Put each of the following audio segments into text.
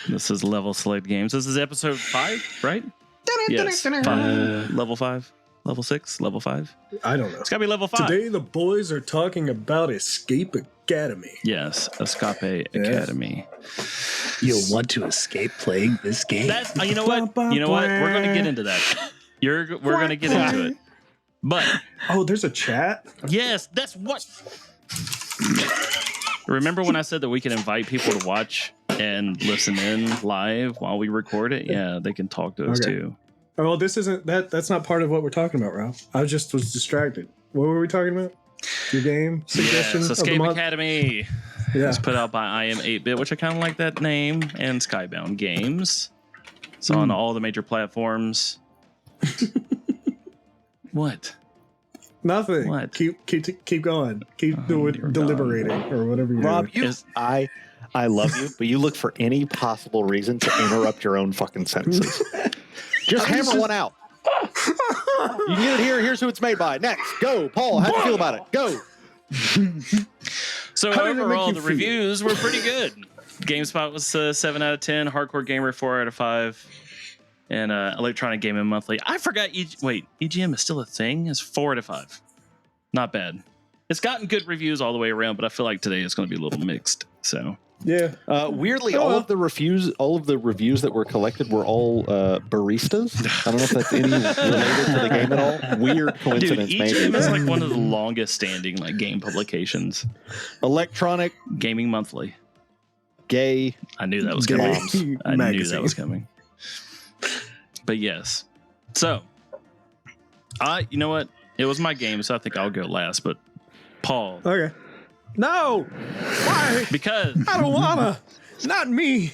This is Level Select Games. This is episode 5, right? Yes. 5. Level 5. Level 6. Level 5. I don't know. It's gotta be level 5. Today the boys are talking about Escape Academy. Yes, Escape Academy. You'll want to escape playing this game. That's you know what? You know what? We're gonna get into that. We're gonna get into it. But there's a chat? yes, that's what. Remember when I said that we can invite people to watch and listen in live while we record it? Yeah, they can talk to us too. Oh, well, this isn't that's not part of what we're talking about, Ralph. I just was distracted. What were we talking about? Your game suggestion? Yes, Escape Academy. Yeah. It's put out by I Am 8-Bit, which I kind of like that name, and Skybound Games. It's on all the major platforms. What? Nothing. What? Keep going. Keep deliberating or whatever you're Rob, doing. I love you, but you look for any possible reason to interrupt your own fucking sentences. Just hammer one out. You can get it here. Here's who it's made by. Next, go, Paul. How do you feel about it? Go. So overall, the reviews were pretty good. GameSpot was 7 out of 10. Hardcore Gamer 4 out of 5. And Electronic Gaming Monthly. I forgot. EGM is still a thing. It's 4 out of 5. Not bad. It's gotten good reviews all the way around, but I feel like today is going to be a little mixed. So yeah. Weirdly, all of the reviews that were collected were all baristas. I don't know if that's any related to the game at all. Weird coincidence. Dude, EGM is like one of the longest standing like game publications. Electronic Gaming Monthly. Gay. I knew that was coming. I knew that was coming. But yes. So, you know what? It was my game, so I think I'll go last. But Paul. Okay. No. Why? Because I don't wanna. Not me.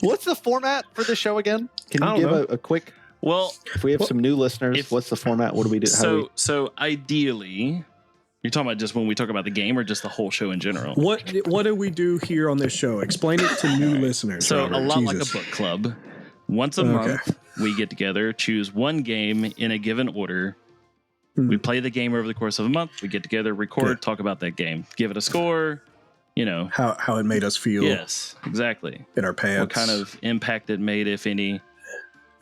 What's the format for the show again? Can you give a quick? Well, if we have some new listeners, what's the format? What do we do? So ideally, you're talking about just when we talk about the game, or just the whole show in general? What do we do here on this show? Explain it to new listeners. So Robert. a lot like a book club. Once a month, we get together, choose one game in a given order. We play the game over the course of a month. We get together, record, talk about that game, give it a score. You know how it made us feel. Yes, exactly. In our pants. What kind of impact it made, if any.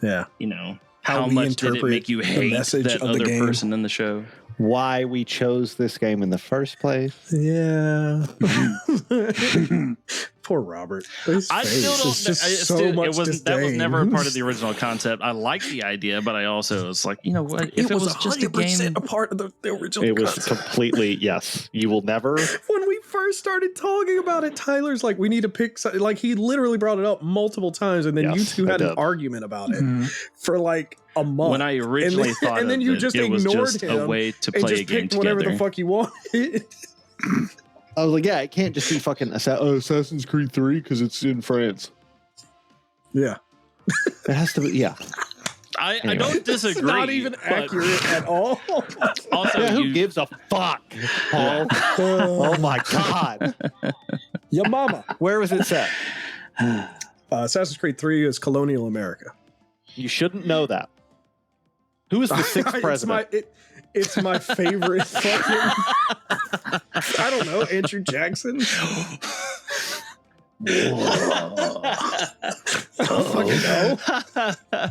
Yeah. You know, how much did it make you hate that other person in the show? Why we chose this game in the first place. Yeah. Poor Robert. I still don't. That was never a part of the original concept. I like the idea, but I also was like, you know what? If it was just a game, a part of the original. It was completely yes. You will never. When we first started talking about it, Tyler's like, we need to pick. Like he literally brought it up multiple times, and then you two had an argument about it for like a month. When I originally thought, and then you just ignored him, a way to play a game together. Whatever the fuck you wanted. I was like, yeah, it can't just be fucking Assassin's Creed 3 because it's in France. Yeah. It has to be, yeah. I don't disagree. It's not even accurate at all. Also, who gives a fuck, Paul? Oh my God. Your mama. Where was it set? Assassin's Creed 3 is colonial America. You shouldn't know that. Who is the sixth president? It's my favorite fucking... I don't know, Andrew Jackson? I don't fucking know.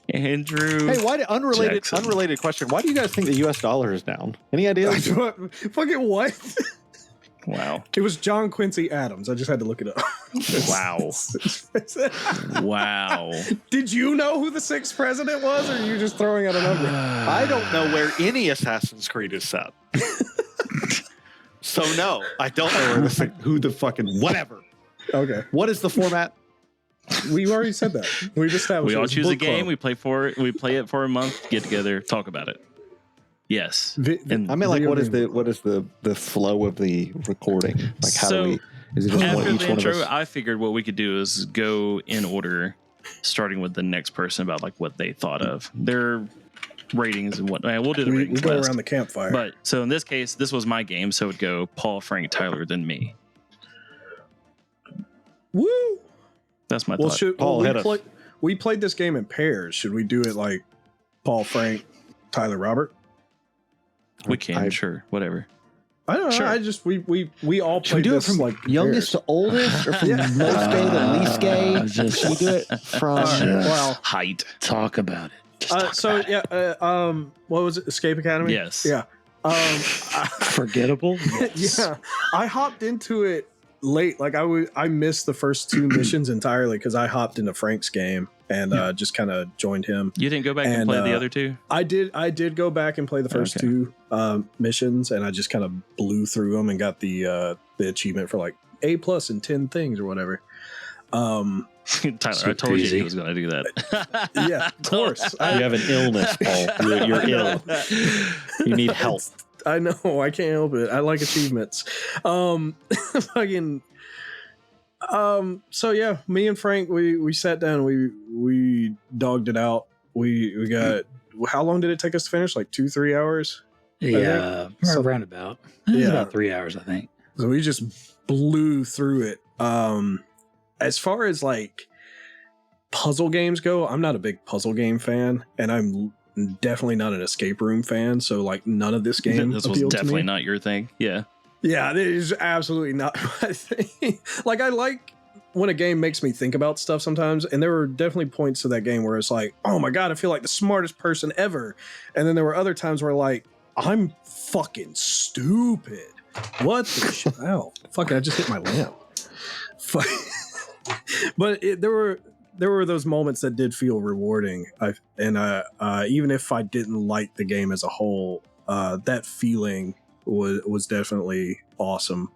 Andrew. Hey, unrelated question. Why do you guys think the US dollar is down? Any ideas? Fucking what? Wow. It was John Quincy Adams. I just had to look it up. Wow. Wow. Did you know who the sixth president was, or are you just throwing out a number? I don't know where any Assassin's Creed is set. So no, I don't know who the fucking whatever. Okay. What is the format? We already said that. We just established. We all choose a game. We play it for a month. Get together, talk about it. Yes. And I mean, like, what is the flow of the recording? Like, how do we? Is it just after each the one intro? of us? I figured what we could do is go in order, starting with the next person about like what they thought of their ratings and what. We'll do the ratings. We go around the campfire. But so in this case, this was my game, so it would go Paul, Frank, Tyler, then me. Woo! That's my thought. Paul, we played this game in pairs. Should we do it like Paul, Frank, Tyler, Robert? We can, sure, whatever. I don't know. Sure. I just we all Should we played do it this from like youngest to oldest, or from most gay to least gay? Should we do it from? well, height. Talk about it. Just talk so about it. yeah, what was it? Escape Academy. Yes. Yeah. Forgettable. Yes. Yeah, I hopped into it late. Like I missed the first 2 missions entirely because I hopped into Frank's game and just kind of joined him. You didn't go back and play the other 2? I did go back and play the first 2 missions, and I just kind of blew through them and got the achievement for like A+ and 10 things or whatever. Tyler, I told you he was going to do that. Yeah, of course. You have an illness, Paul. You're ill. You need help. I know. I can't help it. I like achievements. Fucking. So yeah, me and Frank, we sat down. We dogged it out. We got. How long did it take us to finish? Like 2-3 hours. Yeah, around about. About 3 hours, I think. So we just blew through it. As far as like puzzle games go, I'm not a big puzzle game fan, and I'm definitely not an escape room fan. So like none of this game This was definitely not your thing. Yeah. Yeah, it is absolutely not my thing. Like I like when a game makes me think about stuff sometimes, and there were definitely points to that game where it's like, oh my god, I feel like the smartest person ever. And then there were other times where like, I'm fucking stupid. What the shit? Ow. Fuck it, I just hit my lamp. Fuck. But there were those moments that did feel rewarding. Even if I didn't like the game as a whole, that feeling was definitely awesome.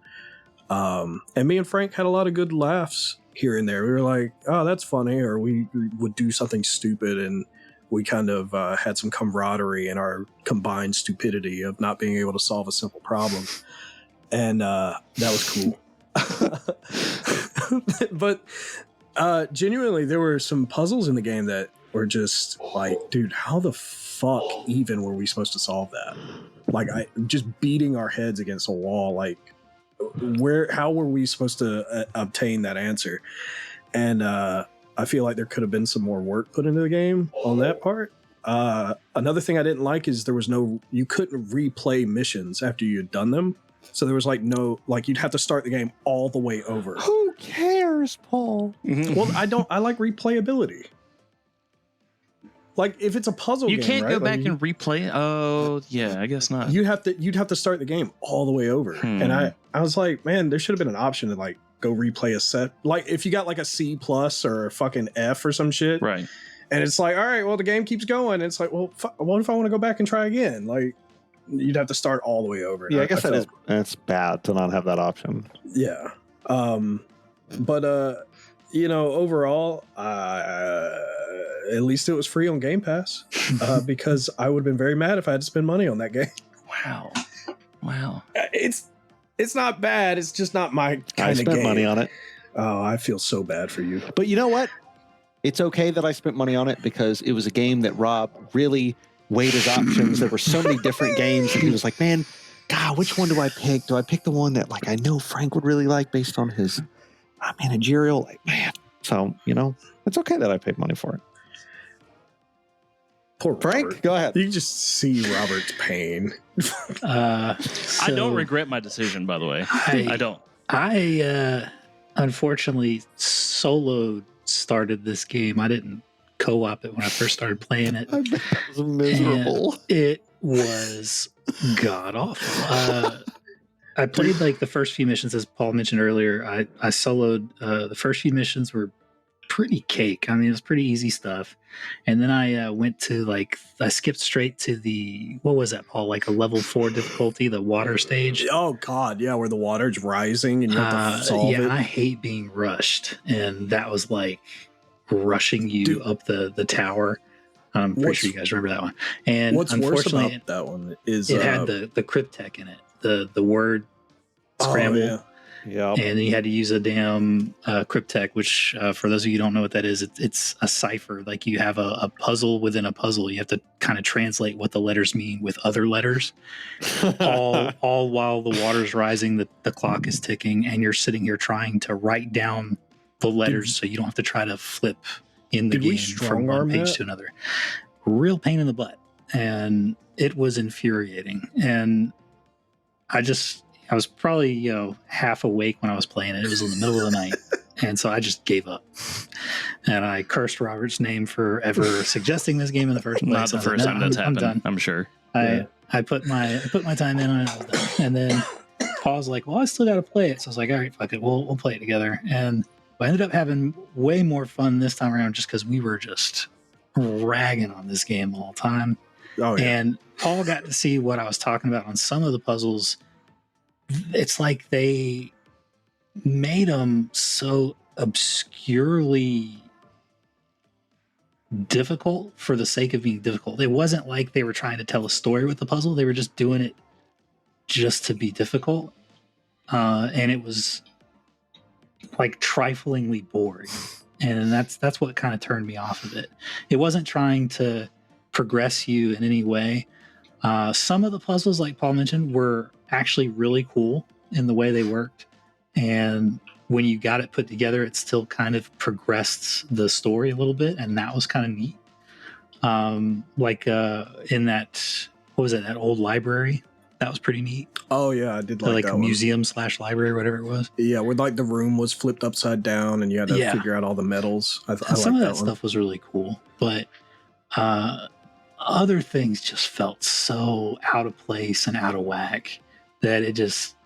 And me and Frank had a lot of good laughs here and there. We were like, oh, that's funny, or we would do something stupid, and we kind of had some camaraderie in our combined stupidity of not being able to solve a simple problem. And that was cool. But genuinely, there were some puzzles in the game that were just like, dude, how the fuck even were we supposed to solve that? Like, just beating our heads against a wall. Like, how were we supposed to obtain that answer? And I feel like there could have been some more work put into the game on that part. Another thing I didn't like is you couldn't replay missions after you had done them. So there was you'd have to start the game all the way over. Who cares, Paul? Well, I like replayability. Like if it's a puzzle you game, can't right? go back and replay it. Oh yeah, I guess not. You'd have to start the game all the way over. And I was like, man, there should have been an option to like go replay a set. Like if you got like a C+ or a fucking F or some shit. Right. And it's like, all right, well, the game keeps going. And it's like, well, what if I want to go back and try again? Like, you'd have to start all the way over. Yeah, I guess that's bad to not have that option. Yeah. But overall, at least it was free on Game Pass. Because I would have been very mad if I had to spend money on that game. Wow. It's not bad. It's just not my kind of game. I spent money on it. Oh, I feel so bad for you. But you know what? It's okay that I spent money on it because it was a game that Rob really weighed his options. There were so many different games, and he was like, man, God, which one do I pick? Do I pick the one that like I know Frank would really like based on his managerial? Like, man. So, it's okay that I paid money for it. Poor Frank, Robert. go ahead. You can just see Robert's pain. I don't regret my decision, by the way. I don't. I unfortunately solo started this game. I didn't co-op it when I first started playing it. I bet it was miserable. And it was god awful. I played like the first few missions, as Paul mentioned earlier. I soloed. The first few missions were pretty cake. I mean, it was pretty easy stuff. And then I went to I skipped straight to what was that, Paul? Like a level 4 difficulty, the water stage. Oh God, yeah, where the water's rising and you have to solve it. Yeah, and I hate being rushed, and that was like rushing you up the tower. I'm pretty sure you guys remember that one. And what's worse about that one is it had the cryptech in it, the word scramble. Oh, yeah. And then you had to use a damn cryptech, which for those of you who don't know what that is, it's a cipher. Like you have a puzzle within a puzzle. You have to kind of translate what the letters mean with other letters, all while the water's rising, the clock is ticking, and you're sitting here trying to write down the letters so you don't have to try to flip in the game from one page to another. Real pain in the butt. And it was infuriating. And I was probably, half awake when I was playing it. It was in the middle of the night. And so I just gave up. And I cursed Robert's name for ever suggesting this game in the first place. Not the first time that's happened, I'm sure. I put my time in and I was done. And then Paul's like, well, I still got to play it. So I was like, all right, fuck it. We'll play it together. And I ended up having way more fun this time around just because we were just ragging on this game the whole time. Oh, yeah. And Paul got to see what I was talking about on some of the puzzles. It's like they made them so obscurely difficult for the sake of being difficult. It wasn't like they were trying to tell a story with the puzzle. They were just doing it just to be difficult. And it was like triflingly boring. And that's what kind of turned me off of it. It wasn't trying to progress you in any way. Some of the puzzles, like Paul mentioned, were actually really cool in the way they worked. And when you got it put together, it still kind of progressed the story a little bit. And that was kind of neat. In that, what was it, that old library? That was pretty neat. Oh, yeah, I did like that one. Museum/library, whatever it was. Yeah, where like the room was flipped upside down and you had to figure out all the medals. Some of that stuff was really cool. But other things just felt so out of place and out of whack that it just,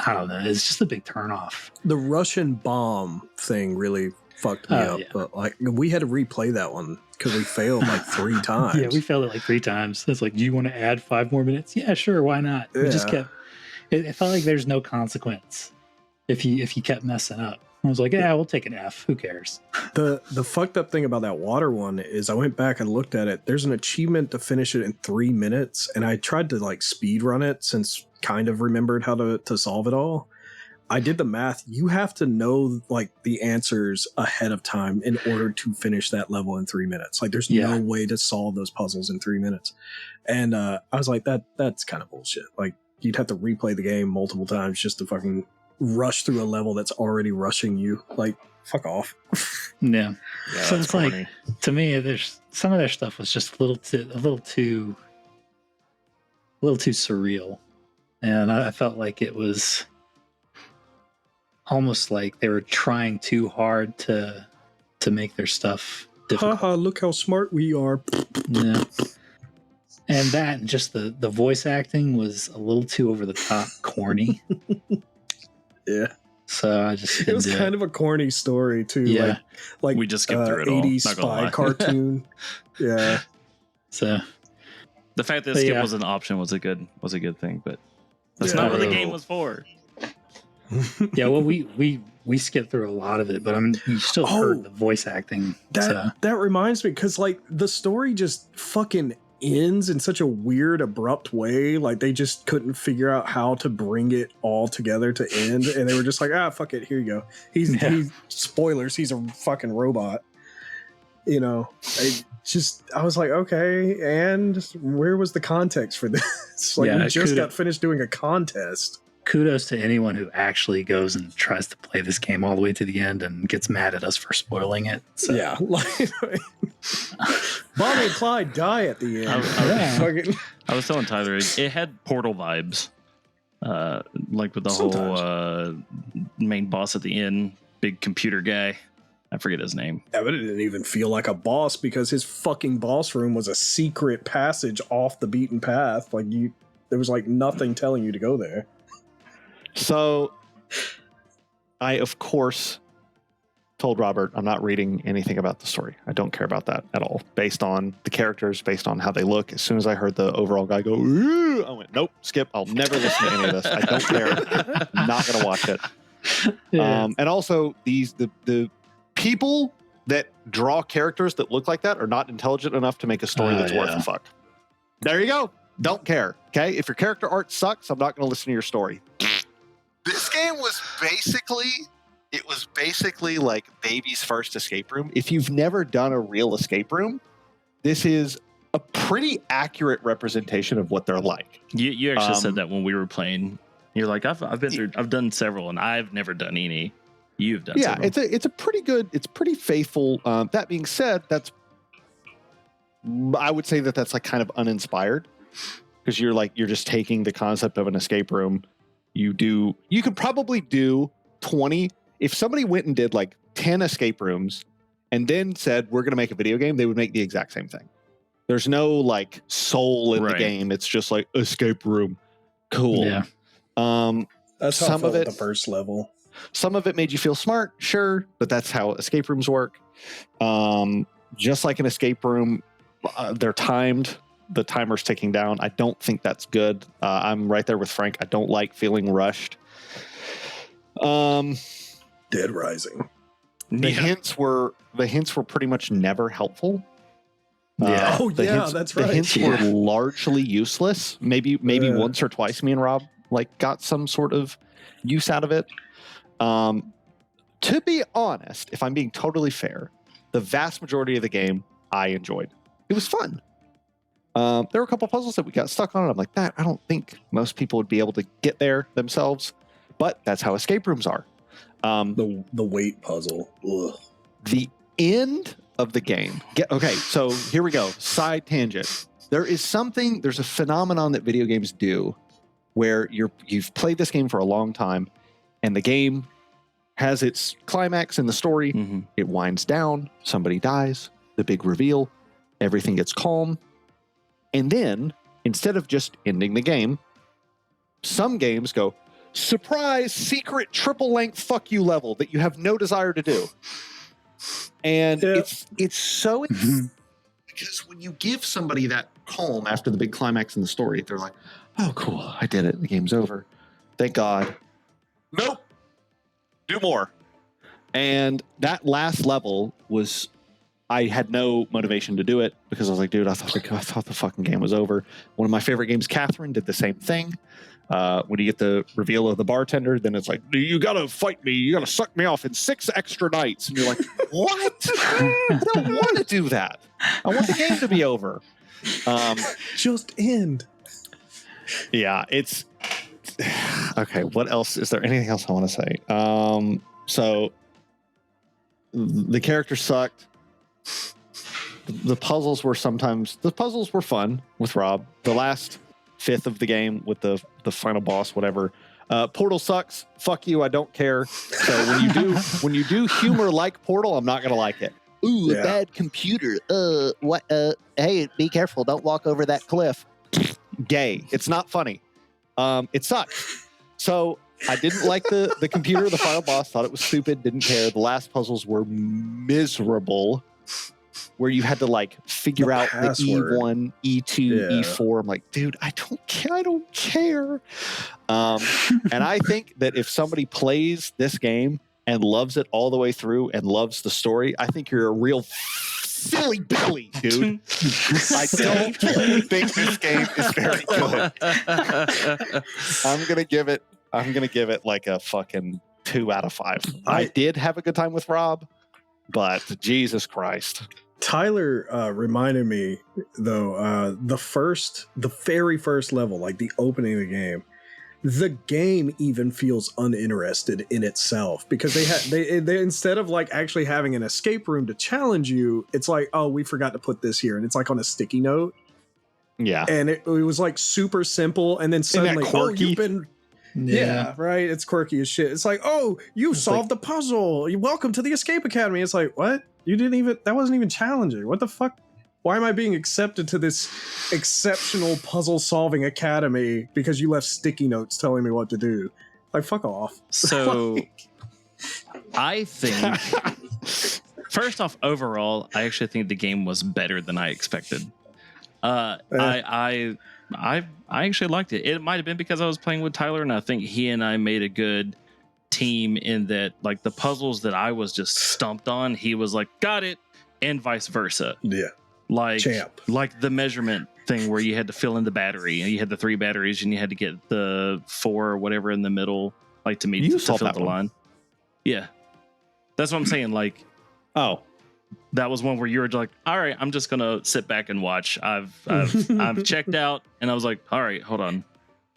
I don't know, it's just a big turnoff. The Russian bomb thing really fucked me up. Yeah. But like we had to replay that one because we failed like 3 times. Yeah, we failed it like 3 times. It's like, do you want to add 5 more minutes? Yeah, sure, why not? We just kept. It felt like there's no consequence if you kept messing up. I was like, yeah, we'll take an F. Who cares? The fucked up thing about that water one is I went back and looked at it. There's an achievement to finish it in 3 minutes, and I tried to like speed run it since kind of remembered how to solve it all. I did the math. You have to know like the answers ahead of time in order to finish that level in 3 minutes. Like there's no way to solve those puzzles in 3 minutes. And I was like, that's kind of bullshit. Like you'd have to replay the game multiple times just to fucking rush through a level that's already rushing you. Like, fuck off. Yeah. So it's corny. Like, to me, there's some of their stuff was just a little too surreal. And I felt like it was almost like they were trying too hard to make their stuff difficult. Haha, look how smart we are. Yeah. And that and just the voice acting was a little too over the top corny. Yeah. So I just it was kind of a corny story too. Yeah. Like we just skipped through it all. 80s spy cartoon. Yeah. So the fact that skip was an option was a good thing, but that's not what the game was for. Yeah, well we skipped through a lot of it, but I mean you still heard the voice acting. That reminds me, because like the story just fucking ends in such a weird, abrupt way. Like they just couldn't figure out how to bring it all together to end, and they were just like, fuck it, here you go. He's spoilers, he's a fucking robot. You know, I was like, okay, and where was the context for this? Like we just got finished doing a contest. Kudos to anyone who actually goes and tries to play this game all the way to the end and gets mad at us for spoiling it. So. Yeah, like Bonnie and Clyde die at the end. I was telling Tyler it had Portal vibes, like with the whole main boss at the end, big computer guy. I forget his name. Yeah, but it didn't even feel like a boss because his fucking boss room was a secret passage off the beaten path. Like there was like nothing telling you to go there. So, I, of course, told Robert I'm not reading anything about the story. I don't care about that at all. Based on the characters, based on how they look. As soon as I heard the overall guy go, I went, nope, skip. I'll never listen to any of this. I don't care. I'm not going to watch it. Yeah. And also, the people that draw characters that look like that are not intelligent enough to make a story that's worth a fuck. There you go. Don't care. Okay? If your character art sucks, I'm not going to listen to your story. This game was basically like baby's first escape room. If you've never done a real escape room, this is a pretty accurate representation of what they're like. You actually said that when we were playing. You're like, I've done several and I've never done any. You've done several. It's a pretty good, it's pretty faithful. That being said, I would say that's like kind of uninspired. because you're just taking the concept of an escape room. You could probably do 20. If somebody went and did like 10 escape rooms and then said, we're going to make a video game, they would make the exact same thing. There's no like soul in the game. It's just like escape room. Cool. Yeah. That's how some of it, the first level. Some of it made you feel smart, sure, but that's how escape rooms work. Just like an escape room, they're timed. The timer's ticking down. I don't think that's good. I'm right there with Frank. I don't like feeling rushed. Dead Rising. The hints were pretty much never helpful. Yeah. That's right. The hints were largely useless. Maybe once or twice me and Rob like got some sort of use out of it. To be honest, if I'm being totally fair, the vast majority of the game I enjoyed. It was fun. There were a couple puzzles that we got stuck on, and I'm like, I don't think most people would be able to get there themselves, but that's how escape rooms are. The weight puzzle. Ugh. The end of the game. Okay, so here we go. Side tangent. There's a phenomenon that video games do where you've played this game for a long time, and the game has its climax in the story. Mm-hmm. It winds down, somebody dies, the big reveal, everything gets calm. And then, instead of just ending the game, some games go, surprise, secret, triple-length fuck you level that you have no desire to do. And it's so... Because when you give somebody that calm after the big climax in the story, they're like, oh, cool, I did it. The game's over. Thank God. Nope. Do more. And that last level was... I had no motivation to do it because I was like, dude, I thought the fucking game was over. One of my favorite games, Catherine, did the same thing. When you get the reveal of the bartender, then it's like, you gotta fight me. You gotta suck me off in 6 extra nights. And you're like, what? I don't want to do that. I want the game to be over. Just end. Yeah, it's... Okay, what else? Is there anything else I want to say? So, the character sucked. The puzzles were fun with Rob. The last fifth of the game with the final boss, whatever. Portal sucks. Fuck you. I don't care. So when you do humor like Portal, I'm not gonna like it. Ooh, a bad computer. What? Hey, be careful. Don't walk over that cliff. Gay. It's not funny. It sucks. So I didn't like the computer, the final boss. Thought it was stupid. Didn't care. The last puzzles were miserable, where you had to like figure out the E1, E2, E4. I'm like, dude, I don't care. And I think that if somebody plays this game and loves it all the way through and loves the story, I think you're a real silly Billy, dude. I don't think this game is very good. I'm gonna give it like a fucking 2 out of 5. I did have a good time with Rob, but Jesus Christ. Tyler reminded me though, the very first level, like the opening of the game even feels uninterested in itself because they instead of like actually having an escape room to challenge you, it's like, oh, we forgot to put this here, and it's like on a sticky note. Yeah, and it was like super simple, and then suddenly, oh, you've been. Yeah, right. It's quirky as shit. It's like, oh, you solved the puzzle. You're welcome to the Escape Academy. It's like, what? That wasn't even challenging. What the fuck? Why am I being accepted to this exceptional puzzle solving academy because you left sticky notes telling me what to do? Like, fuck off. So I think, first off, overall, I actually think the game was better than I expected. I actually liked it. It might have been because I was playing with Tyler, and I think he and I made a good team in that, like, the puzzles that I was just stumped on, he was like, got it, and vice versa. Yeah. Like the measurement thing where you had to fill in the battery, and you had the 3 batteries, and you had to get the 4 or whatever in the middle, like to fill the line. Yeah. That's what I'm saying. Like, oh, that was one where you were like, all right, I'm just gonna sit back and watch. I've checked out, and I was like, all right, hold on,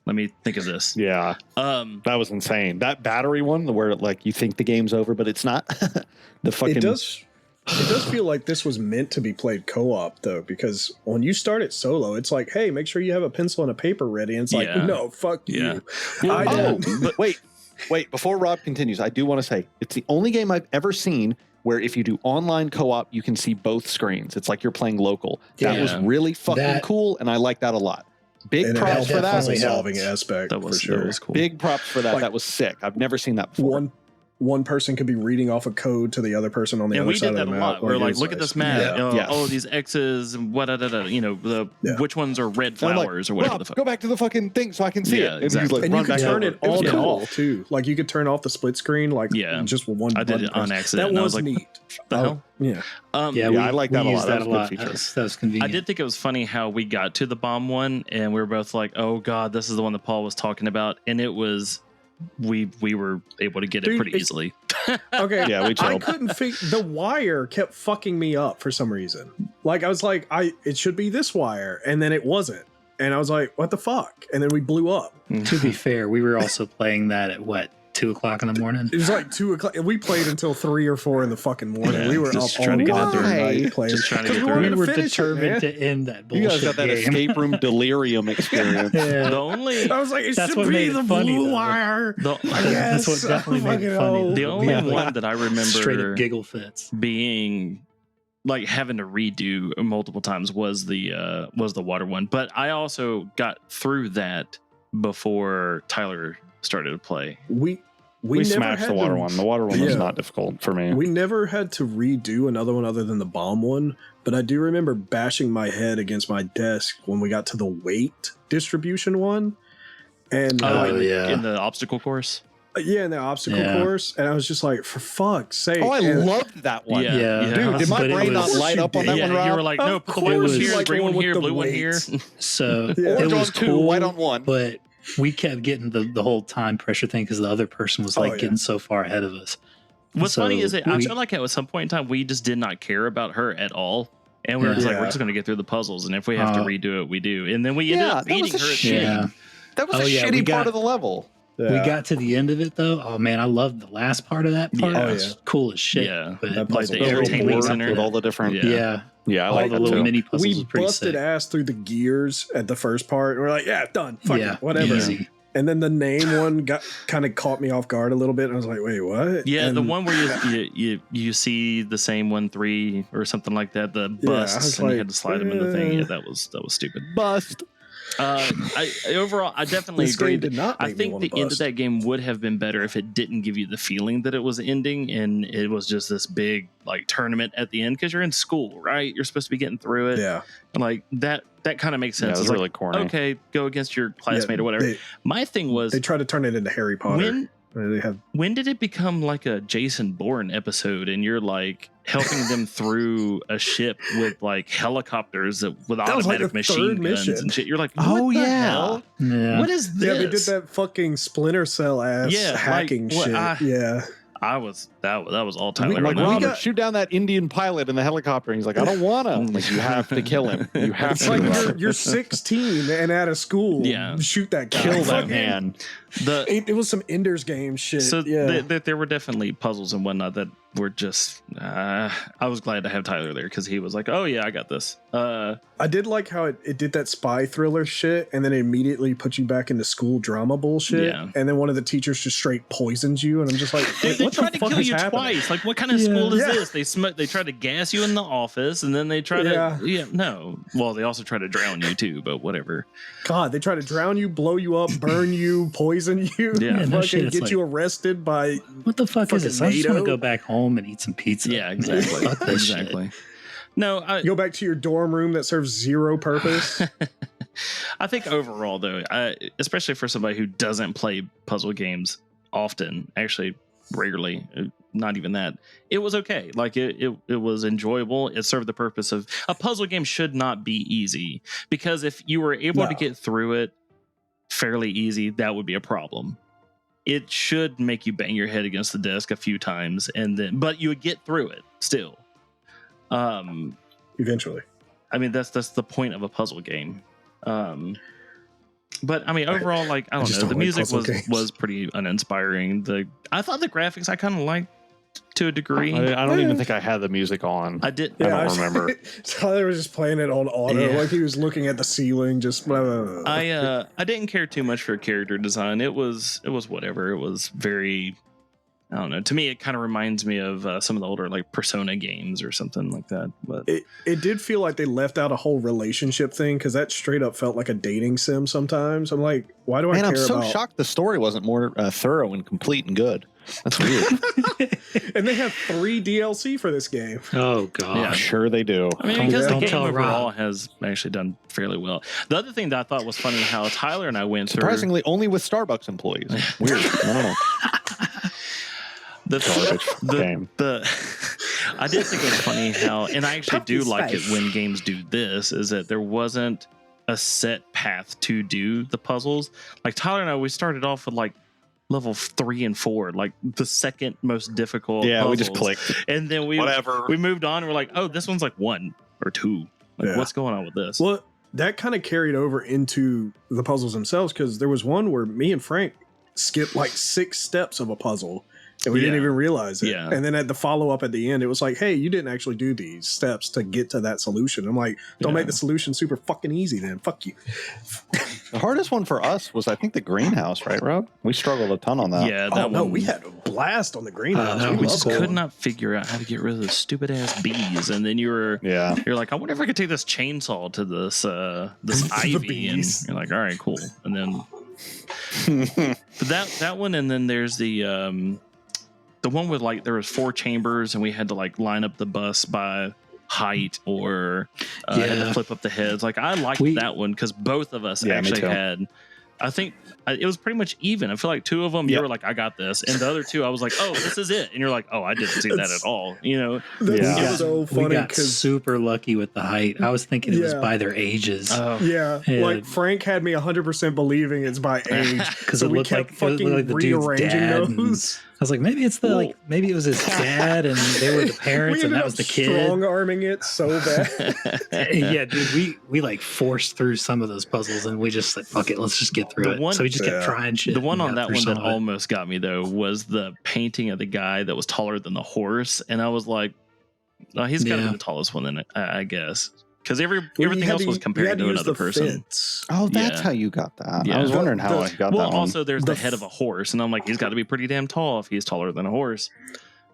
let me think of this. Yeah, that was insane. That battery one, where like you think the game's over, but it's not. The fucking It does feel like this was meant to be played co-op though, because when you start it solo, it's like, hey, make sure you have a pencil and a paper ready. And it's like, no, fuck you. Wait, before Rob continues, I do want to say it's the only game I've ever seen where if you do online co-op, you can see both screens. It's like you're playing local. That was really fucking cool, and I like that a lot. Big props for that. Solving aspect. That was, for sure. That was cool. Big props for that. Like, that was sick. I've never seen that before. One person could be reading off a code to the other person on the other side of the map. And we did that a lot. We're like, look at this map. Oh, these X's and which ones are red flowers or whatever Rob, the fuck. go back to the fucking thing so I can see it. Exactly. And you could turn it on and cool. off too. Like you could turn off the split screen just with one button. I did it on accident. That was neat. The hell? Yeah. I like that a lot. That was a a lot. good feature. That was convenient. I did think it was funny how we got to the bomb one and we were both like, oh God, this is the one that Paul was talking about. And it was, we were able to get it pretty easily. Okay. Yeah, we chilled. I couldn't figure, the wire kept fucking me up for some reason. Like I was like, it should be this wire. And then it wasn't. And I was like, what the fuck? And then we blew up. To be fair, we were also playing that at 2:00 in the morning. It was like 2:00. We played until 3 or 4 in the fucking morning. Yeah, we were just up trying all to get it through. night playing. Just trying to get We through. We were finish determined to end that bullshit You guys got that game. escape room delirium experience. Yeah. The only I was like, it That's should what be made it the funny, blue though. wire. That's what definitely made it funny. The only one that I Straight remember up giggle fits. being like having to redo multiple times was the water one. But I also got through that before Tyler started to play. We never smashed had the water to- one. The water one was Yeah. not difficult for me. We never had to redo another one other than the bomb one, but I do remember bashing my head against my desk when we got to the weight distribution one. And in the obstacle course. in the obstacle course, and I was just like, for fuck's sake. I And loved that one. Yeah. Dude, did my But it brain not was- light up on that one, Rob? You were like, no, Of put the blue one course you here, like green the one one here, with the blue one here. weights. So Yeah. it Orange was on two, cool, white on one. but we kept getting the whole time pressure thing because the other person was getting so far ahead of us. What's So funny is that I we- feel like at some point in time we just did not care about her at all, and we were just like, Yeah. we're just going to get through the puzzles, and if we have to redo it, we do. And then we ended up that was beating a her at shit. shitty. That was Oh, a yeah, shitty we part got- of the level. Yeah. We got to the end of it though. Oh man, I loved the last part of that part. Yeah. It was cool as shit. Yeah. But That Like puzzle the was entertainment cool. center. With all the different... Yeah. Yeah, I all like the that little too. mini puzzles We was pretty busted sick. ass through the gears at the first part. And we're like, yeah, done. Fuck Yeah, it, whatever. easy. And then the name one got kind of caught me off guard a little bit. And I was like, wait, what? Yeah, and the one where you see the same 1-3 or something like that, the busts, and you had to slide them in the thing. Yeah, that was stupid. Bust. Overall, I definitely This agree. game did not I make me think wanna the end of bust. that game would have been better if it didn't give you the feeling that it was ending and it was just this big like tournament at the end because you're in school, right? You're supposed to be getting through it. Yeah. Like that kind of makes Yeah, it sense. was It's really like, corny. okay, go against your classmate or whatever. My thing was They tried to turn it into Harry Potter. They have when did it become like a Jason Bourne episode and you're like helping them through a ship with like helicopters with That was like automatic the machine third guns mission. and shit? You're like, Oh, what the yeah. hell? Yeah. What is this? Yeah, they did that fucking Splinter Cell ass Yeah, like, hacking what, shit. Yeah. That was all Tyler. I'm like, right now. Robert, shoot down that Indian pilot in the helicopter. And he's like, I don't want to. Like, you have to kill him. You have It's to. like Robert. you're 16 and at a school. Yeah. Shoot that guy. Kill that Fucking- man. It was some Ender's Game shit. So yeah. there were definitely puzzles and whatnot that were just. I was glad to have Tyler there because he was like, "Oh yeah, I got this." I did like how it did that spy thriller shit and then it immediately put you back into school drama bullshit. Yeah. And then one of the teachers just straight poisons you. And I'm just like, They what tried the to fuck kill is you happening? twice. Like, what kind of school is this? They tried to gas you in the office, and then they tried to. No. Well, they also tried to drown you too, but whatever. God, they try to drown you, blow you up, burn you, poison you, Yeah, no fucking shit, it's get like- you arrested by. What the fuck is this? I just want to NATO? go back home and eat some pizza. Yeah, exactly. Fuck this shit. Exactly. No, Go back to your dorm room that serves zero purpose. I think overall, though, especially for somebody who doesn't play puzzle games often, actually rarely, not even that, it was okay. Like it was enjoyable. It served the purpose of a puzzle game should not be easy because if you were able to get through it fairly easy, that would be a problem. It should make you bang your head against the desk a few times, but you would get through it still. Eventually. I mean, that's the point of a puzzle game. But I mean, overall, like I don't know, the music was pretty uninspiring. I thought the graphics I kind of liked. to a degree. I don't even think I had the music on. I did. I don't remember. Tyler was just playing it on auto, Yeah. like he was looking at the ceiling, just blah, blah, blah. I didn't care too much for character design. It was whatever. It was very, I don't know. To me, it kind of reminds me of some of the older like Persona games or something like that. But It did feel like they left out a whole relationship thing because that straight up felt like a dating sim sometimes. I'm like, why do I Man, care I'm so about? shocked the story wasn't more thorough and complete and good. That's weird. And they have 3 DLC for this game. Oh god. Yeah. Sure they do. I mean, because the Don't game tell overall Rob. has actually done fairly well. The other thing that I thought was funny how Tyler and I went through Surprisingly, only with Starbucks employees. Weird. I don't know. the Garbage game. I did think it was funny how, and I actually do Puppy like it spice. when games do this, is that there wasn't a set path to do the puzzles. Like Tyler and I, we started off with like level 3 and 4, like the second most difficult. Yeah, we puzzles. just clicked. and then we Whatever. we moved on. And we're like, oh, this one's like 1 or 2. Like, Yeah. what's going on with this? Well, that kind of carried over into the puzzles themselves because there was one where me and Frank skipped like 6 steps of a puzzle and we didn't Yeah. even realize it. Yeah. And then at the follow up at the end, it was like, hey, you didn't actually do these steps to get to that solution. I'm like, don't Yeah. make the solution super fucking easy then. Fuck you. The hardest one for us was, I think, the greenhouse, right, Rob? We struggled a ton on that. yeah, that Oh, no, one. we had a blast on the greenhouse. no, we we loved just that could one. not figure out how to get rid of those stupid ass bees. And then you're Yeah. like, I wonder if I could take this chainsaw to this this ivy, and bees. you're like, all right, cool. And then but that one, and then there's the one with like there was 4 chambers, and we had to like line up the bus by height or had to Yeah. flip up the heads. Like I liked We- that one because both of us Yeah, me actually too. had. I think it was pretty much even. I feel like 2 of them, you Yep. were like, I got this. And the other 2, I was like, oh, this is it. And you're like, oh, I didn't see that It's- at all. You know? That's Yeah. so We funny got because super lucky with the height. I was thinking it was Yeah. by their ages. yeah, Yeah. like Frank had me 100% believing it's by age Because so it we looked kept like, it looked fucking like the dude's rearranging dad. And those. I was like, maybe it's the Well- maybe it was his dad and they were the parents We and ended that up was the kid. strong arming it so bad. Yeah, dude, we like forced through some of those puzzles and we just like, fuck it, let's just get through The it. one- So we just kept Yeah. trying shit. The one and on got that through one some that of it. almost got me though was the painting of the guy that was taller than the horse, and I was like, oh, he's got to be Yeah. the tallest one, then I guess, because Well, you everything had else was you compared had to use another the person. fence. Oh, that's Yeah. how you got that. Yeah. I was wondering how The- I got Well, that one. also there's The the head of a horse, and I'm like, he's got to be pretty damn tall if he's taller than a horse.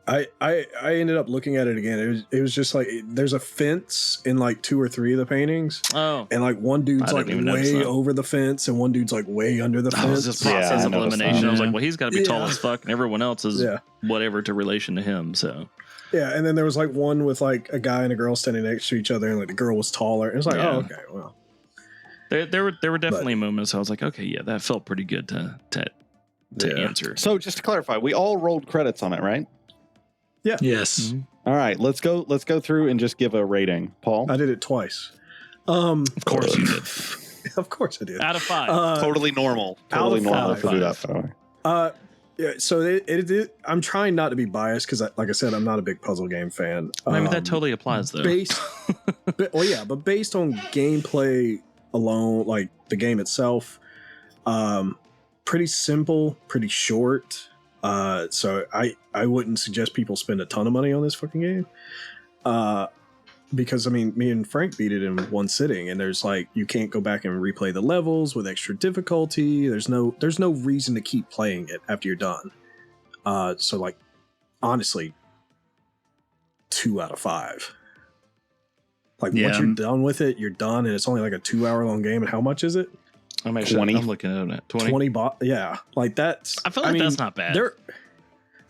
I ended up looking at it again. It was just like there's a fence in like 2 or 3 of the paintings, Oh, and like one dude's I like didn't even notice way that. over the fence, and one dude's like way under the that was fence. just process Yeah, I of noticed elimination. that. I was like, Yeah. well, he's got to be tall Yeah. as fuck, and everyone else is Yeah, whatever to relation to him. So yeah. And then there was like one with like a guy and a girl standing next to each other, and like the girl was taller. And it's like, Yeah. oh, okay, well, there were definitely moments I was like, okay, yeah, that felt pretty good to Yeah. answer. So just to clarify, we all rolled credits on it, right? Yes. Mhm. All right, let's go through and just give a rating. Paul? I did it twice. Of course you did. Of course I did. Out of 5. Totally normal. out Totally of normal five. to do that, by the way. Yeah, so I'm trying not to be biased because, like I said, I'm not a big puzzle game fan. Maybe that totally applies though. based, but based on gameplay alone, like the game itself, pretty simple, pretty short. So I wouldn't suggest people spend a ton of money on this fucking game. Because I mean, me and Frank beat it in one sitting, and there's like you can't go back and replay the levels with extra difficulty. There's no reason to keep playing it after you're done. So like honestly, 2 out of 5. Like once Yeah. you're done with it, you're done, and it's only like a 2-hour long game. And how much is it? I'm actually 20? I'm looking at it. 20. 20 yeah, like that's. I feel like that's not bad.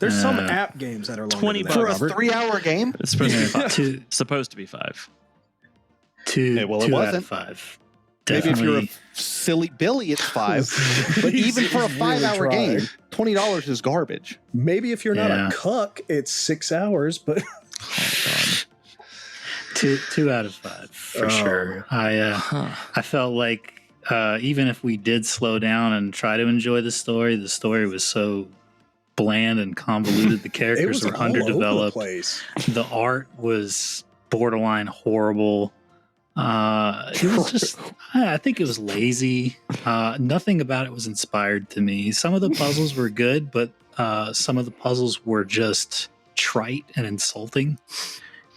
There's some Uh, app games that are longer 20 than that, For a bucks. Robert. 3-hour game? It's supposed to be 5. Two, Supposed to be 5. two, Yeah, well, it 2 out wasn't. of 5. Maybe if you're a Definitely. silly Billy, it's 5. But He's- even for a he's really 5-hour trying. game, $20 is garbage. Maybe if you're not Yeah. a cuck, it's 6 hours, but Two out of 5 for Oh, sure. Huh. I felt like even if we did slow down and try to enjoy the story was so bland and convoluted. The it characters was were all over the underdeveloped. place. The art was borderline horrible. It was just, I think it was lazy. Nothing about it was inspired to me. Some of the puzzles were good, but some of the puzzles were just trite and insulting,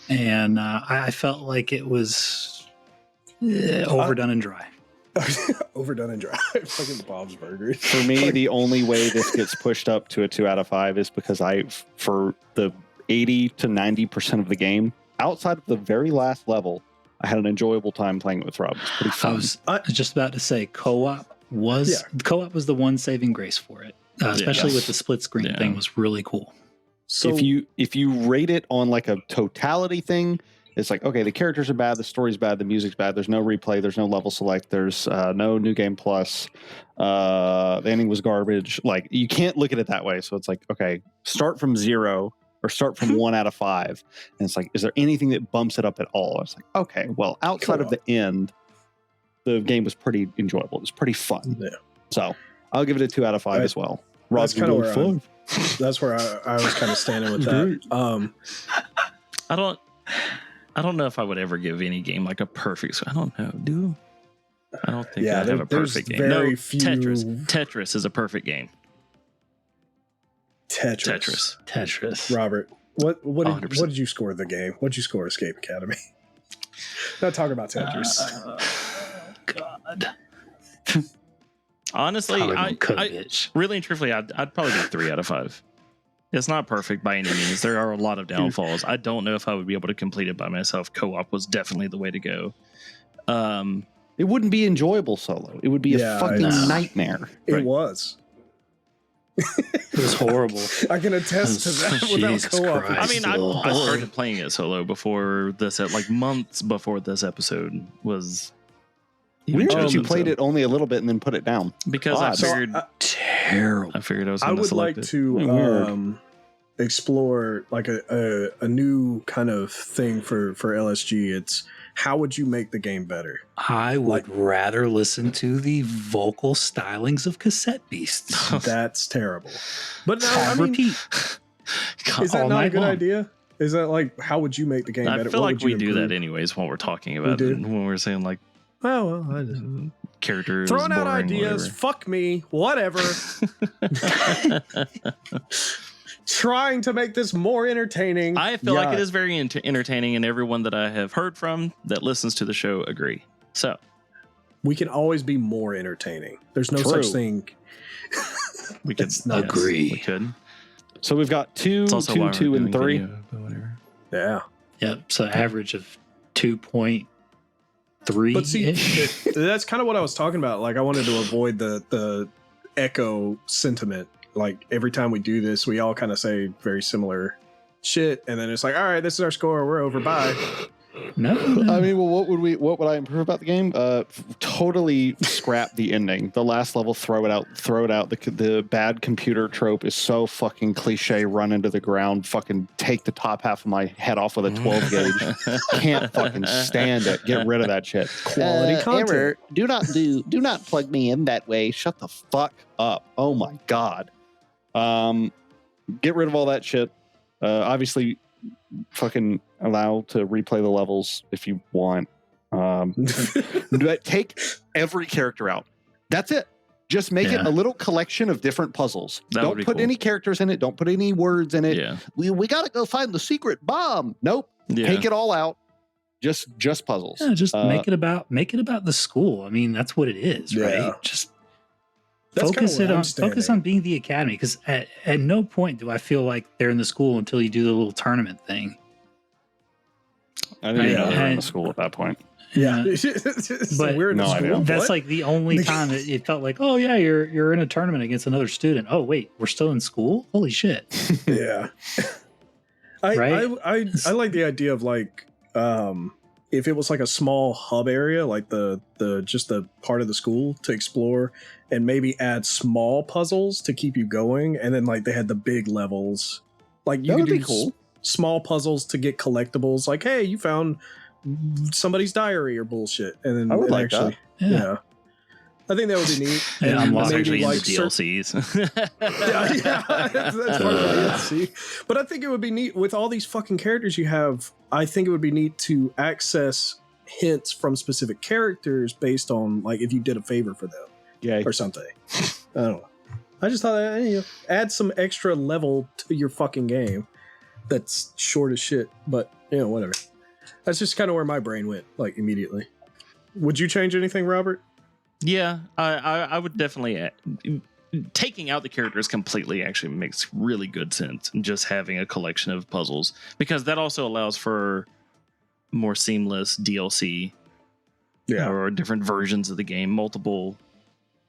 and I felt like it was overdone and dry. Overdone and dry. Fucking Bob's Burgers. For me, the only way this gets pushed up to a 2 out of 5 is because for the 80 to 90% of the game, outside of the very last level, I had an enjoyable time playing it with Rob. It was pretty fun. I was just about to say co-op was the one saving grace for it, especially with the split screen thing was really cool. So if you rate it on like a totality thing, it's like, okay, the characters are bad, the story's bad, the music's bad, there's no replay, there's no level select, there's no new game plus, the ending was garbage. Like, you can't look at it that way. So it's like, okay, start from 0 or start from 1 out of 5. And it's like, is there anything that bumps it up at all? It's like, okay, well, outside of the end, the game was pretty enjoyable. It was pretty fun. Yeah. So I'll give it a 2 out of 5 as well. That's kind of where that's where I was kind of standing with that. I don't know if I would ever give any game like a perfect. I don't know. I don't think I have a perfect game. Very no, few... Tetris is a perfect game. Tetris. Robert, what did you score the game? What did you score Escape Academy? Not talking about Tetris. God. Honestly, really and truthfully, I'd probably give 3 out of 5. It's not perfect by any means. There are a lot of downfalls. I don't know if I would be able to complete it by myself. Co-op was definitely the way to go. It wouldn't be enjoyable solo. It would be a fucking nightmare. It was. It was horrible. I can attest to that without co-op. Christ, I mean, I started playing it solo before this, like months before this episode was. Weird that you played it only a little bit and then put it down. Because I figured terrible. I figured I was. I would like to explore like a new kind of thing for LSG. It's how would you make the game better? I would rather listen to the vocal stylings of Cassette Beasts. That's terrible. But no, I mean, repeat. Is that not a good idea? Is that like how would you make the game better? I feel like we do that anyways when we're talking about it. When we're saying like. Oh, well, I just characters throwing out ideas. Whatever. Fuck me, whatever. Trying to make this more entertaining. I feel like it is very entertaining, and everyone that I have heard from that listens to the show agree. So we can always be more entertaining. There's no such thing. We could agree. We could. So we've got 2, 2, and 3. Video, whatever. Yeah. Yep. So average of 2.3. But see, that's kind of what I was talking about. Like, I wanted to avoid the echo sentiment. Like, every time we do this, we all kind of say very similar shit, and then it's like, all right, this is our score. We're over. Bye. No. I mean, well, what would I improve about the game? Totally scrap the ending. The last level, throw it out. The bad computer trope is so fucking cliche. Run into the ground. Fucking take the top half of my head off with a 12 gauge. Can't fucking stand it. Get rid of that shit. Quality content. Error. Do not plug me in that way. Shut the fuck up. Oh my god. Get rid of all that shit. Obviously, fucking allow to replay the levels if you want. Take every character out. That's it. Just make it a little collection of different puzzles. Don't put any characters in it. Don't put any words in it. Yeah. We got to go find the secret bomb. Nope. Yeah. Take it all out. Just puzzles. Yeah, just make it about the school. I mean, that's what it is, right? Just focus on being the academy, because at no point do I feel like they're in the school until you do the little tournament thing. I didn't know they were in the school at that point. Yeah, but we're in the school. That's like the only time it felt like, oh yeah, you're in a tournament against another student. Oh wait, we're still in school. Holy shit. Yeah. I like the idea of like if it was like a small hub area, like the just the part of the school to explore, and maybe add small puzzles to keep you going, and then like they had the big levels. Like you could do small puzzles to get collectibles. Like, hey, you found somebody's diary or bullshit, and then I would like that. Yeah. I think that would be neat. Yeah, I'm actually into DLCs. that's part of the DLC. But I think it would be neat with all these fucking characters you have. I think it would be neat to access hints from specific characters based on like if you did a favor for them, or something. I don't know. I just thought add some extra level to your fucking game. that's short as shit. But whatever. That's just kind of where my brain went, like immediately. Would you change anything, Robert? Yeah, I would definitely. Taking out the characters completely actually makes really good sense, and just having a collection of puzzles, because that also allows for more seamless DLC. Yeah. Or different versions of the game, multiple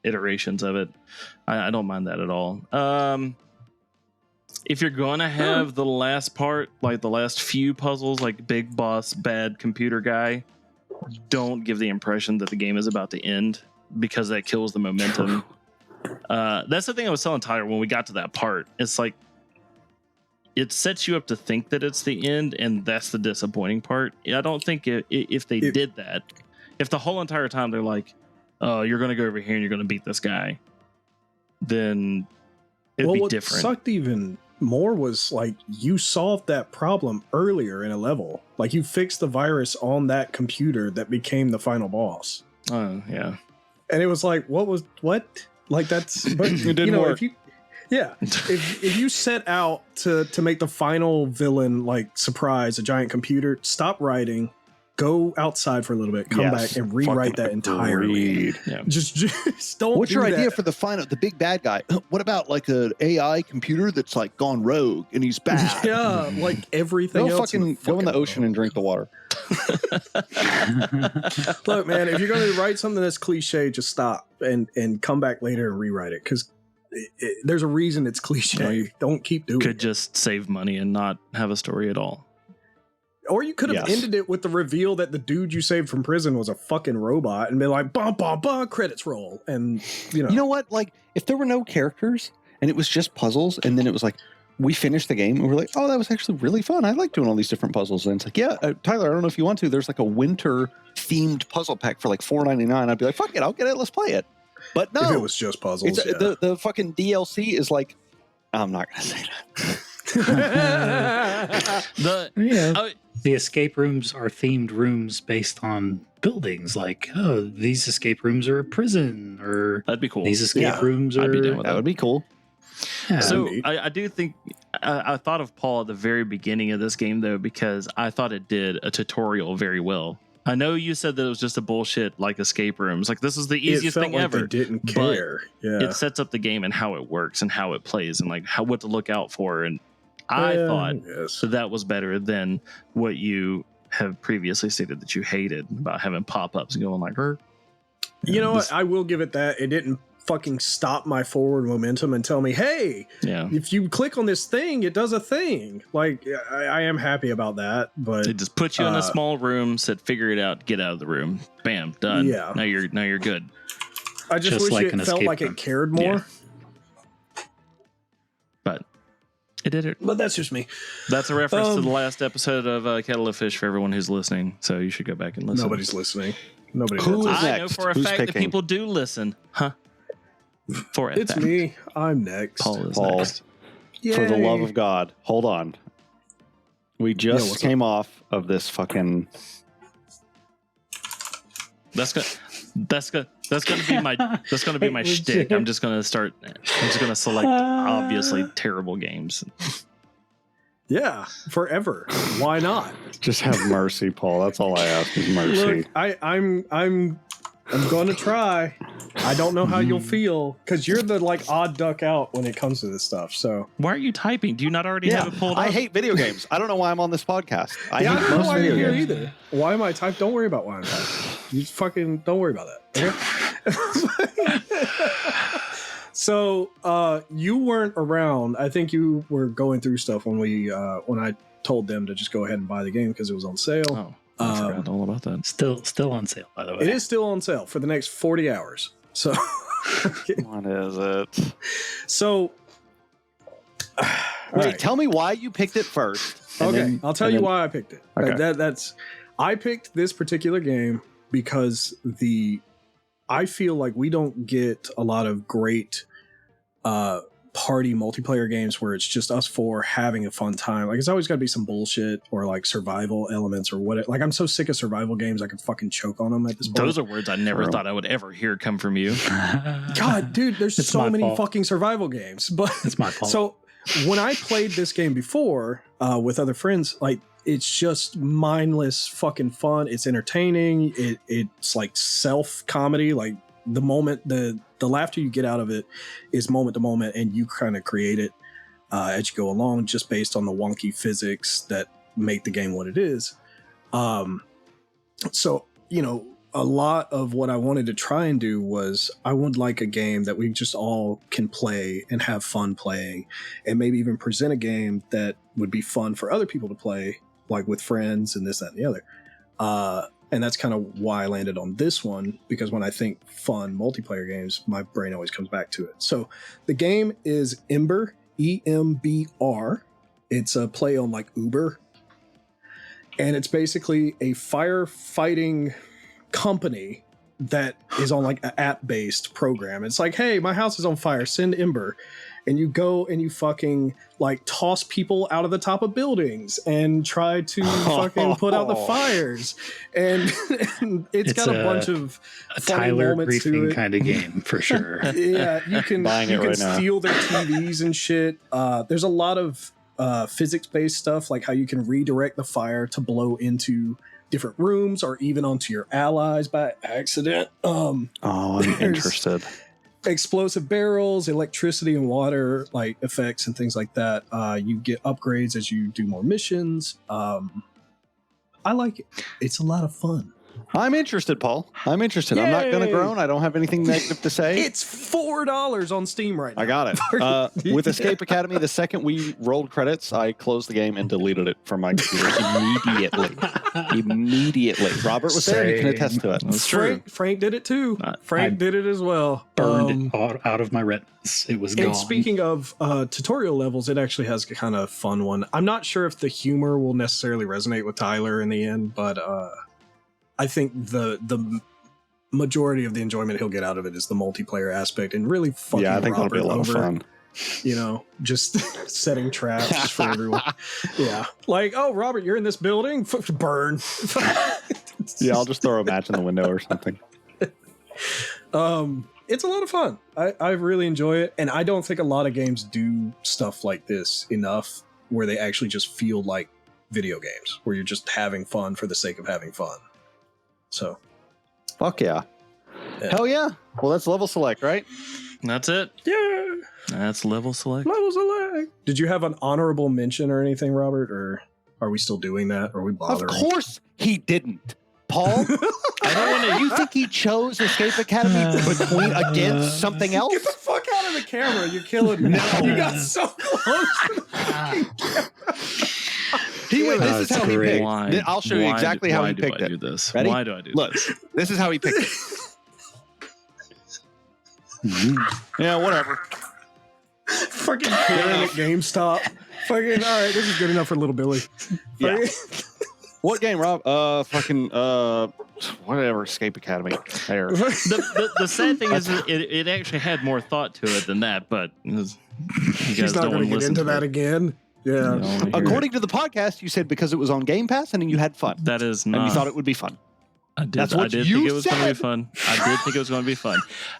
iterations of it. I don't mind that at all. If you're going to have the last part, like the last few puzzles, like big boss, bad computer guy, don't give the impression that the game is about to end, because that kills the momentum. That's the thing I was telling Tyler when we got to that part. It's like, it sets you up to think that it's the end, and that's the disappointing part. I don't think if they did that, if the whole entire time they're like, oh, you're going to go over here and you're going to beat this guy, then it'd be different. What sucked even more was like, you solved that problem earlier in a level. Like, you fixed the virus on that computer that became the final boss. Oh, yeah. And it was like, what? Like, that's, but It didn't work. If you set out to make the final villain, like, surprise, a giant computer, stop writing, go outside for a little bit, come back and rewrite that entirely. Yeah. Just don't. What's do your that. idea for the big bad guy? What about like an AI computer that's like gone rogue and he's bad? Yeah, like everything else. Go in the ocean and drink the water. Look, man, if you're going to write something that's cliche, just stop and come back later and rewrite it, because there's a reason it's cliche. Don't keep doing it. Could just save money and not have a story at all. Or you could have ended it with the reveal that the dude you saved from prison was a fucking robot, and been like, bum, bum, bum, credits roll. And, You know what? Like, if there were no characters and it was just puzzles, and then it was like, we finished the game and we're like, oh, that was actually really fun. I like doing all these different puzzles. And it's like, Tyler, I don't know if you want to. There's like a winter themed puzzle pack for like $4.99. I'd be like, fuck it, I'll get it. Let's play it. But no, if it was just puzzles, the fucking DLC is like, I'm not going to say that. The escape rooms are themed rooms based on buildings. Like, oh, these escape rooms are a prison, or that'd be cool. These escape rooms are. I'd be down with that would be cool. Yeah. So I do think I thought of Paul at the very beginning of this game, though, because I thought it did a tutorial very well. I know you said that it was just a bullshit like escape rooms. Like, this is the easiest thing ever. They didn't care. It sets up the game and how it works and how it plays and like what to look out for. And I thought that was better than what you have previously stated that you hated about having pop-ups and going like, you know what? I will give it that. It didn't fucking stop my forward momentum and tell me, hey, if you click on this thing, it does a thing. Like, I am happy about that, but it just puts you in a small room, said, figure it out, get out of the room, bam, done. Yeah, now you're good. I just wish like it felt like it cared more. But it did it. But that's just me. That's a reference to the last episode of Kettle of Fish for everyone who's listening. So you should go back and listen. Nobody's listening. Nobody. I know for a fact that people do listen. Huh? It's me. I'm next. Paul is next. Yay. For the love of God, hold on. We just came off of this fucking. That's gonna be my shtick. I'm just gonna select obviously terrible games. Yeah, forever. Why not? Just have mercy, Paul. That's all I ask is mercy. Look, I'm going to try. I don't know how you'll feel, because you're the like odd duck out when it comes to this stuff. So why are you typing? Do you not already have it pulled up? I hate video games. I don't know why I'm on this podcast. I don't know why you're here either. Why am I typing? Don't worry about why I'm typing. You fucking don't worry about that. Okay? So you weren't around. I think you were going through stuff when when I told them to just go ahead and buy the game because it was on sale. Oh, I forgot all about that. Still on sale, by the way. It is still on sale for the next 40 hours. So what is it? So wait, tell me why you picked it first. Okay, I'll tell you why I picked it. Okay. I picked this particular game because I feel like we don't get a lot of great party multiplayer games where it's just us four having a fun time. Like, it's always got to be some bullshit or like survival elements or what. Like, I'm so sick of survival games, I could fucking choke on them at this point. Those are words I never thought I would ever hear come from you. God, dude, there's so many fucking survival games. But it's my fault. So when I played this game before with other friends, like it's just mindless fucking fun. It's entertaining. It's like self comedy. Like the moment the laughter you get out of it is moment to moment, and you kind of create it as you go along, just based on the wonky physics that make the game what it is. So, you know, a lot of what I wanted to try and do was I would like a game that we just all can play and have fun playing, and maybe even present a game that would be fun for other people to play, like with friends and this, that, and the other. And that's kind of why I landed on this one, because when I think fun multiplayer games, my brain always comes back to it. So the game is Ember, EMBR. It's a play on like Uber. And it's basically a firefighting company that is on like an app-based program. It's like, hey, my house is on fire, send Ember. And you go and you fucking like toss people out of the top of buildings and try to fucking put out the fires. And it's got a bunch of a funny Tyler moments to Griffin it. kind of game for sure. Yeah, you can Buying it right now. steal their TVs and shit. There's a lot of physics-based stuff, like how you can redirect the fire to blow into different rooms or even onto your allies by accident. I'm interested. Explosive barrels, electricity and water like effects and things like that. You get upgrades as you do more missions. I like it. It's a lot of fun. I'm interested, Paul. I'm interested. I'm not going to Yay! groan. I don't have anything negative to say. It's $4 on Steam right now. I got it. With Escape Academy, the second we rolled credits, I closed the game and deleted it from my computer immediately. Robert was there. He can attest to it. That's true. Frank did it too. Frank I did it as well. Burned it out of my retinas. It was gone. And speaking of tutorial levels, it actually has a kind of fun one. I'm not sure if the humor will necessarily resonate with Tyler in the end, but I think the majority of the enjoyment he'll get out of it is the multiplayer aspect and really fucking Yeah, I think that'll be a lot of fun. You know, just setting traps for everyone. Yeah, like, oh, Robert, you're in this building. Burn. Yeah, I'll just throw a match in the window or something. It's a lot of fun. I really enjoy it, and I don't think a lot of games do stuff like this enough, where they actually just feel like video games, where you're just having fun for the sake of having fun. So, Fuck yeah. Yeah. Hell yeah. Well, that's level select, right? That's it. yeah, That's level select. levels of lag. Did you have an honorable mention or anything, Robert, or are we still doing that? Are we bothering? Of course he didn't. Paul, I don't want to. You think he chose Escape Academy between against something else? Get the fuck out of the camera! You're killing me. You got so close. To the fucking camera. This is That's how he great. picked. Why? I'll show you exactly how he picked Why it. do I do this? Ready? Why do I do Look, this? this is how he picked it. Yeah, whatever. Fucking killing at GameStop. Fucking all right. This is good enough for little Billy. Yeah. What game, Rob? Whatever. Escape Academy. There. The sad thing is that it actually had more thought to it than that, but you guys He's not don't going want to get listen into to that it. again. Yeah. According to the podcast, you said because it was on Game Pass and you had fun. That is And not. you thought it would be fun. I did. That's what I did you think it was going to be said. fun. I did think it was going to be fun.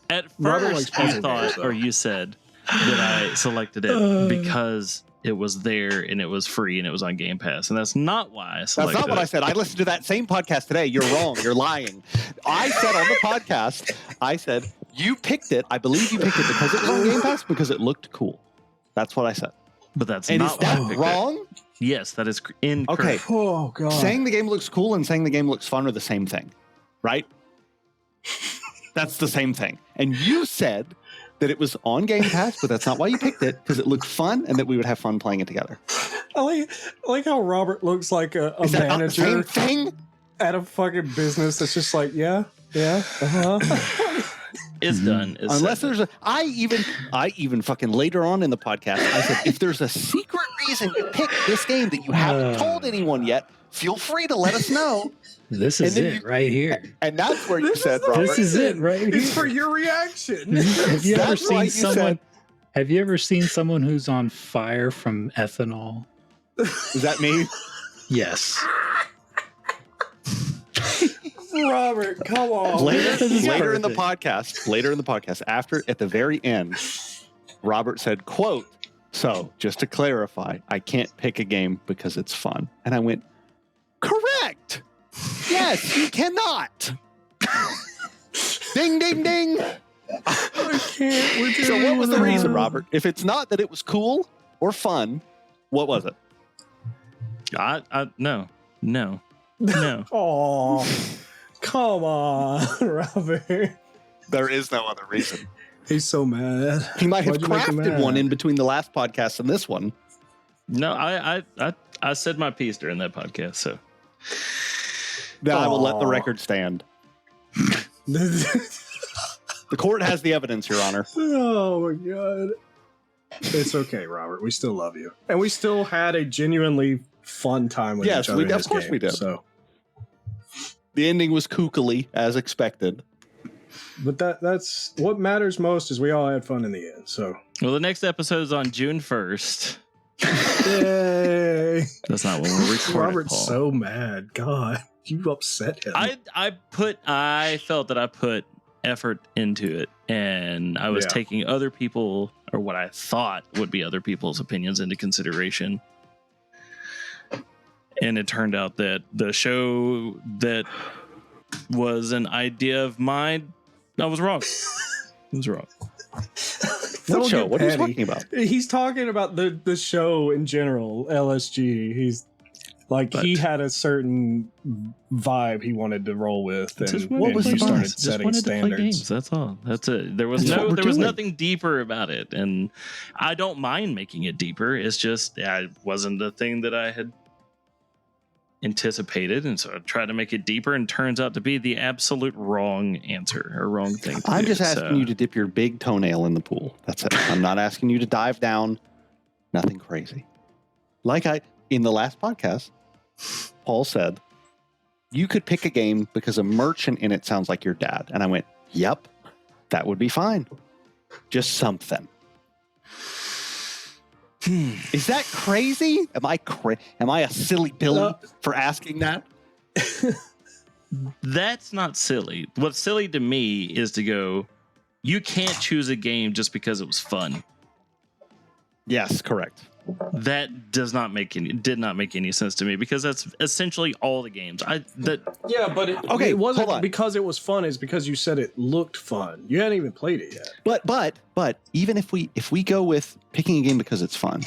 At Robert likes first, you puzzle thought, games, though. or you said that I selected it because it was there and it was free and it was on Game Pass, and that's not why I That's selected not what it. I said. I listened to that same podcast today. You're wrong. You're lying. I said on the podcast, I said, you picked it. I believe you picked it because it was on Game Pass because it looked cool. That's what I said. But that's And not is why I that picked wrong? It. Yes, that is incorrect. Okay. Oh god. Saying the game looks cool and saying the game looks fun are the same thing, right? That's the same thing. And you said that it was on Game Pass, but that's not why you picked it, because it looked fun and that we would have fun playing it together. I like how Robert looks like a Is that not the same manager thing? at a fucking business that's just like, yeah, uh-huh. It's done. It's Unless said. there's a, I even fucking later on in the podcast, I said, if there's a secret reason you picked this game that you haven't told anyone yet, feel free to let us know. This is And then it right here. And that's where you This said, is the Robert. This is it right here. It's for your reaction. Have you ever That's why seen you someone? said- Have you ever seen someone who's on fire from ethanol? Is that me? Yes. Robert, come on. Later This is in the perfect. podcast, at the very end, Robert said, quote, So, just to clarify, I can't pick a game because it's fun. And I went, correct. Yes, you cannot. Ding, ding, ding. I can't. So what was the reason, Robert? If it's not that it was cool or fun, what was it? No. Oh, come on, Robert. There is no other reason. He's so mad. He might have Why'd you make him crafted mad? one in between the last podcast and this one. No, I said my piece during that podcast, so Then I will let the Aw. record stand. The court has the evidence, Your Honor. Oh my god. It's okay, Robert. We still love you, and we still had a genuinely fun time with Yes, each other. of in this course game, we did. So, The ending was kookily, as expected. but that's what matters most is we all had fun in the end. So, well, the next episode is on June 1st. yay! That's not when we're recording. Robert's Paul. so mad. God, you upset him. I felt that I put effort into it, and I was Yeah. taking other people, or what I thought would be other people's opinions, into consideration. And it turned out that the show that was an idea of mine, I was wrong. I was wrong. Don't What show? get What are you petty. talking about? He's talking about the show in general, LSG. He's like he But- had a certain vibe he wanted to roll with, Just and, wanted and was he the started vibe? Just setting wanted to play standards. games. That's all. That's it. There was That's what we're there was doing. nothing deeper about it, and I don't mind making it deeper. It's just it wasn't the thing that I had anticipated, and so I tried to make it deeper, and turns out to be the absolute wrong answer or wrong thing. To I'm do. just asking you to dip your big toenail in the pool. That's it. I'm not asking you to dive down. Nothing crazy. In the last podcast, Paul said, you could pick a game because a merchant in it sounds like your dad. And I went, yep, that would be fine. Just something. Is that crazy? Am I a silly Billy for asking that? That's not silly. What's silly to me is to go, you can't choose a game just because it was fun. Yes, correct. That did not make any sense to me, because that's essentially all the games. Yeah, but Okay, it wasn't hold on. because it was fun. It's because you said it looked fun. You hadn't even played it yet. But even if we go with picking a game because it's fun,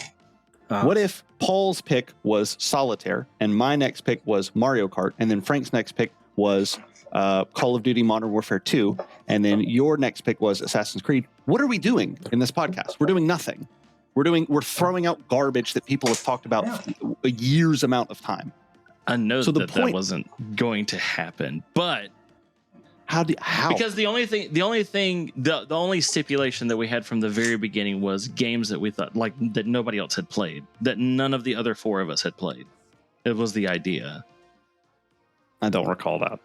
what if Paul's pick was Solitaire and my next pick was Mario Kart, and then Frank's next pick was Call of Duty Modern Warfare 2, and then your next pick was Assassin's Creed? What are we doing in this podcast? We're doing nothing. We're throwing out garbage that people have talked about a year's amount of time. I know So the that point- wasn't going to happen, but How? because the only stipulation that we had from the very beginning was games that we thought that nobody else had played, that none of the other four of us had played. It was the idea. I don't recall that.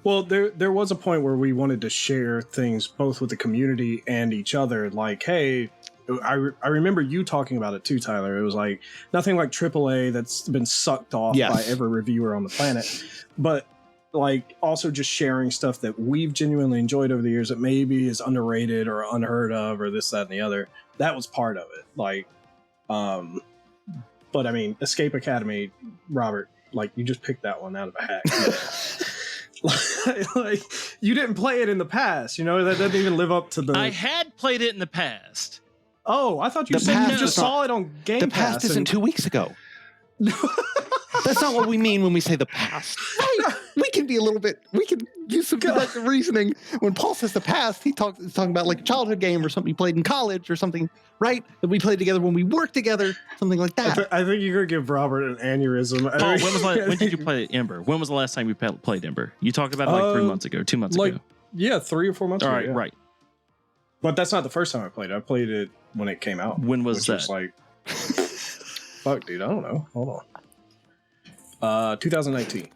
Well, there was a point where we wanted to share things both with the community and each other. Like, hey, I remember you talking about it too, Tyler. It was like nothing like AAA that's been sucked off Yes. by every reviewer on the planet, but like also just sharing stuff that we've genuinely enjoyed over the years that maybe is underrated or unheard of or this, that, and the other. That was part of it. Like, but I mean, Escape Academy, Robert, like you just picked that one out of a hat. like you didn't play it in the past, you know, that doesn't even live up to the. I had played it in the past. Oh, I thought you The said past you just is not- saw it on Game The Pass. past isn't 2 weeks ago. That's not what we mean when we say the past. Right? We can be a little bit. We can use some deductive reasoning. When Paul says the past, he's talking about like a childhood game or something you played in college or something, right? That we played together when we worked together, something like that. I think you're gonna give Robert an aneurysm. Paul, when did you play Ember? When was the last time you played Ember? You talked about it like 3 months ago, 2 months like, ago. Yeah, 3 or 4 months All ago. right, yeah. right. But that's not the first time I played it. I played it when it came out. When was which that? Was like, fuck, dude, I don't know. Hold on. 2019.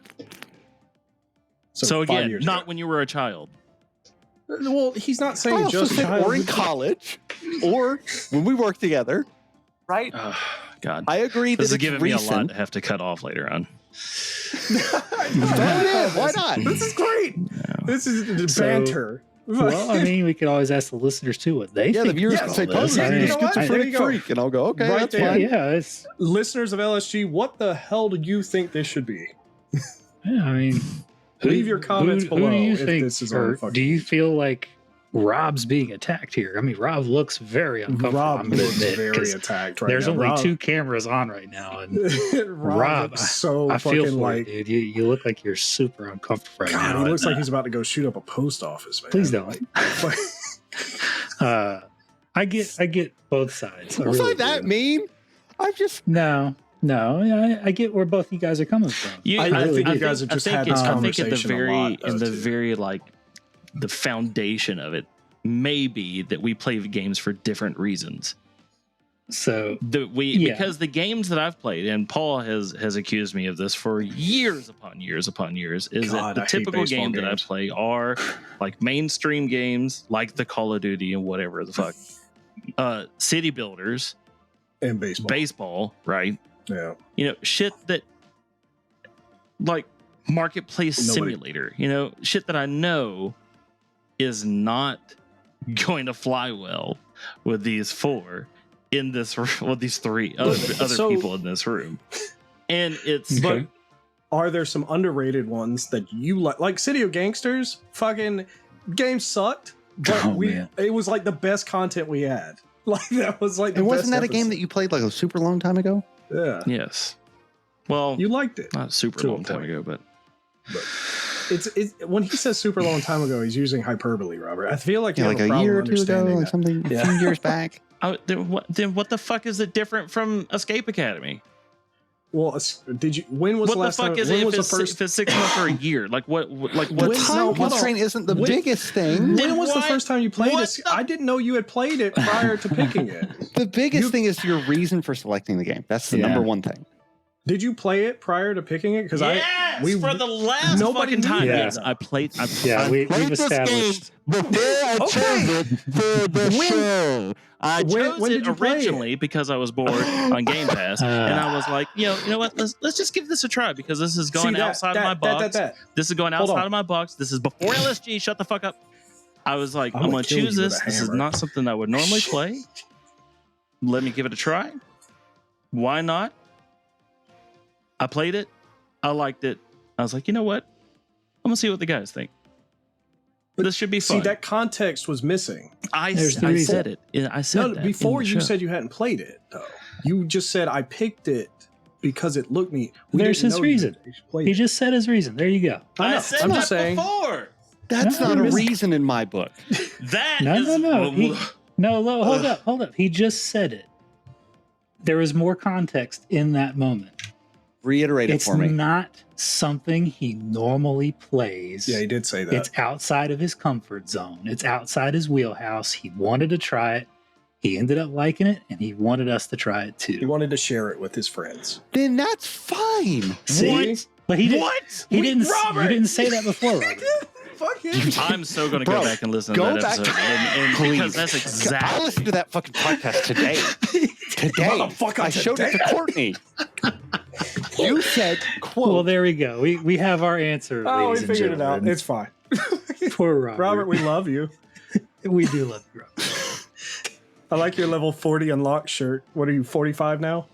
So 5 again, years not ago. when you were a child. Well, he's not I saying also just said child. or in college, or when we worked together, right? Oh, God. I agree that This is it's giving me a lot recent. to have to cut off later on. Throw it in. Why not? This is great. This is So- banter. Well, I mean, we could always ask the listeners too what they Yeah, think. the viewers about can say, all this. "Puzzle, I mean, you know what? There you schizophrenic go. freak," and I'll go, "Okay, Right that's there. fine." yeah, it's. Listeners of LSG, what the hell do you think this should be? Yeah, I mean, Leave your comments below do you if think, this is or on fucking. do you feel like Rob's being attacked here? I mean, Rob looks very uncomfortable. Rob I'm gonna looks admit, very 'cause attacked right there's now. only Rob, 2 cameras on right now, and Rob looks so I feel fucking for like. you, dude. You look like you're super uncomfortable right God, now. he looks and, like he's about to go shoot up a post office, man. Please don't. I get both sides. I Was really I that do. mean? I just No. I get where both you guys are coming from. I think you guys have just had this I think at the conversation a very, lot, though, in the too. very like, the foundation of it may be that we play games for different reasons. So Because the games that I've played, and Paul has accused me of this for years upon years upon years, is God, that I the hate typical baseball game that I games. play are like mainstream games, like the Call of Duty and whatever the fuck, city builders, and baseball. right? Yeah. Shit that like marketplace Nobody- simulator, shit that I know is not going to fly well with these 4 in this with these 3 other So- people in this room. And it's But are there some underrated ones that you like City of Gangsters? Fucking game sucked, but Oh, man. it was like the best content we had. Like that was like the and wasn't best that a game episode. that you played like a super long time ago? Yeah. yes. Well, You liked it. not super to a long time point. ago, but It's when he says super long time ago, he's using hyperbole, Robert. I feel like you Yeah, have like a a problem year or 2 ago, understanding like that. something a Yeah. few years back. then what the fuck is it different from Escape Academy? Well, did you? When was What the the last fuck time? is when it was if the it's, first? if it's 6 months or a year? Like what? Like The When- what? no, time hold on. constraint isn't the When- biggest thing. Then When was the what? first time you played What this? the- I didn't know you had played it prior to picking it. The biggest You- thing is your reason for selecting the game. That's the Yeah. number one thing. Did you play it prior to picking it? Because Yes, we for the last nobody fucking knew time. that. Yes, I played. we've established. before I Okay. for the When- I When- chose when it did you play it? originally because I was bored on Game Pass, and I was like, you know what? Let's just give this a try because this is going outside of my box. This is going Hold outside on. of my box. This is before LSG. Shut the fuck up. I was like, I'm I'm gonna gonna kill choose you with this. a This is hammer. not something I would normally play. Let me give it a try. Why not? I played it. I liked it. I was like, you know what? I'm gonna see what the guys think. This should be fun. See, that context was missing. I There's the I reason. said it. Yeah, I said No, that before in the you show. said you hadn't played it, though. You just said I picked it because it looked neat. We There's didn't his know you reason. had played He it. just said his reason. There you go. I know. I said I'm that just saying. before. That's No, not a you're missing- reason in my book. That No, is- no. Hold up. He just said it. There was more context in that moment. Reiterate it It's for me. not something he normally plays. Yeah, he did say that. It's outside of his comfort zone. It's outside his wheelhouse. He wanted to try it. He ended up liking it, and he wanted us to try it He too. wanted to share it with his friends. Then that's fine. See? What? But he didn't. What? He We- didn't. Robert! You didn't say that before, Robert. Fuck him. I'm so gonna go Bro, back and listen to go that back- episode, and Please. because that's I'll listen exactly. to that fucking podcast today. Today. Motherfucker, I showed it today. to Courtney. You said, quote, Well, there we go. We have our answer. Oh, we ladies and figured it out. gentlemen. It's fine. Poor Robert. Robert, we love you. we do love you, Robert. I like your level 40 unlocked shirt. What are you, 45 now?